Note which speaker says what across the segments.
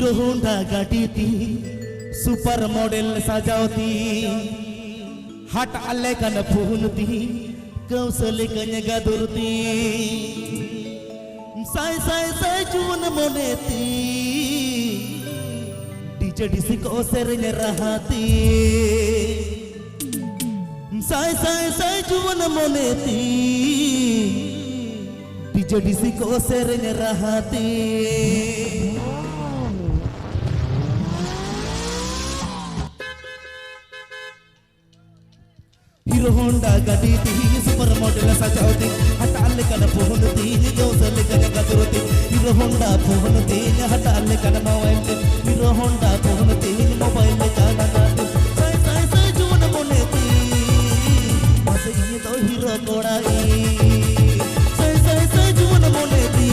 Speaker 1: Hero Honda गाड़ी ती super model सजावती हट अल्ले कन फूनती कौशल कन गदुरती साय साय साय जुवन मोनेती डीजे डिसी को सेरन रहती साय साय साय जुवन मोनेती डीजे डिसी को सेरन रहती हीरो होंडा गाड़ी ती सुपर मॉडल सजावती हटाले कन फोनती कौशल कन गदुरती हीरो होंडा फोनती हटाले कन मोबाइल हीरो होंडा फोनती मोबाइल कन गदुरती साय साय साय जुवन मोनेती मसे ये तो हीरो कोड़ाई साय साय साय जुवन मोनेती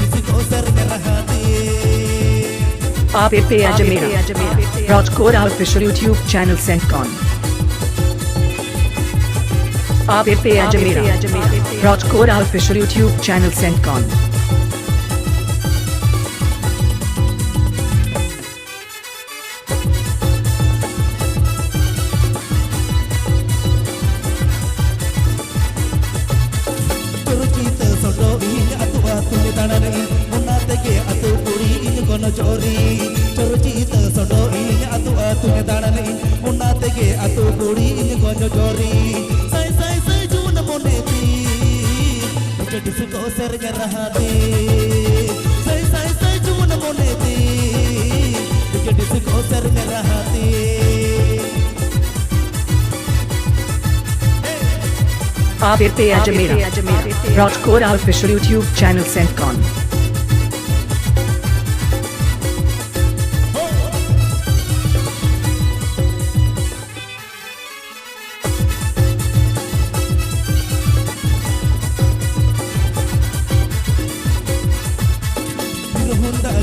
Speaker 1: किसी को सर में रहती
Speaker 2: आप पे Ajmera Rajkot official YouTube channel सेंड कॉन आप पे Ajmera Rajkot official YouTube channel सेंड कॉन आप पे Ajmera Rajkot official YouTube channel सेंड कॉन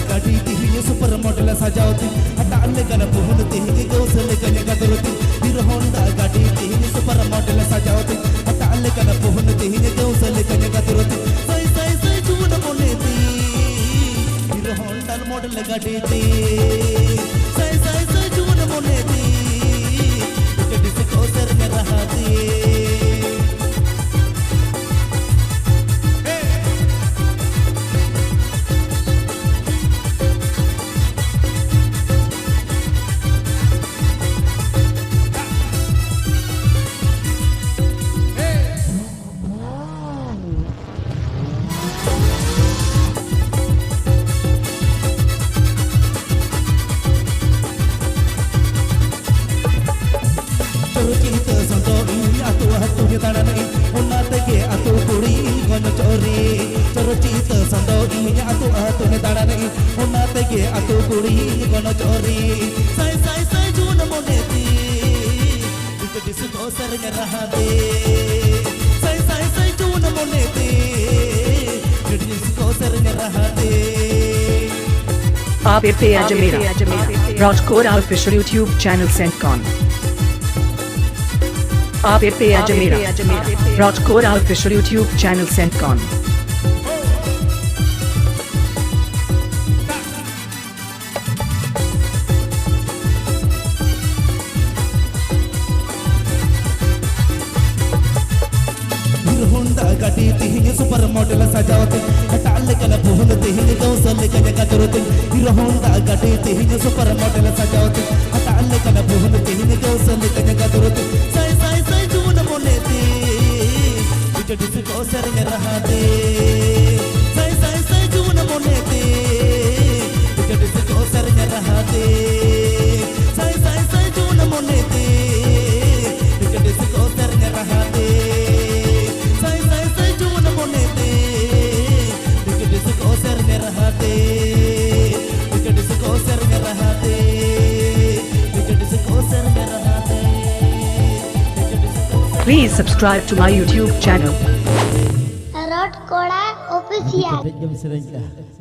Speaker 1: गाड़ी ती सुपर मॉडल सजावती हटाले कन फोनती कौशल कन गदुरती हीरो होंडा गाड़ी ती सुपर मॉडल सजावती हटाले कन फोनती कौशल कन गदुरती साय साय साय जुवन मोनेती हीरो होंडा मॉडल गाड़ी ती साय साय साय जुवन मोनेती किसी को सर में रहती
Speaker 2: आप पे Ajmera Rajkot official YouTube channel सेंड कॉन आप पे Ajmera Rajkot official YouTube channel सेंड कॉन
Speaker 1: गाड़ी ती सुपर मॉडल सजावती हटाले कन फोनती कौशल कन गदुरती हीरो होंडा गाड़ी ती सुपर मॉडल सजावती हटाले कन फोनती कौशल कन गदुरती साय साय साय जुवन मोनेती डिसी को सर में रहती साय साय साय जुवन मोनेती डिसी को सर में रहती साय साय साय जुवन मोनेती डिसी को सर में रहती
Speaker 2: Please subscribe to my YouTube channel.
Speaker 3: Kora official.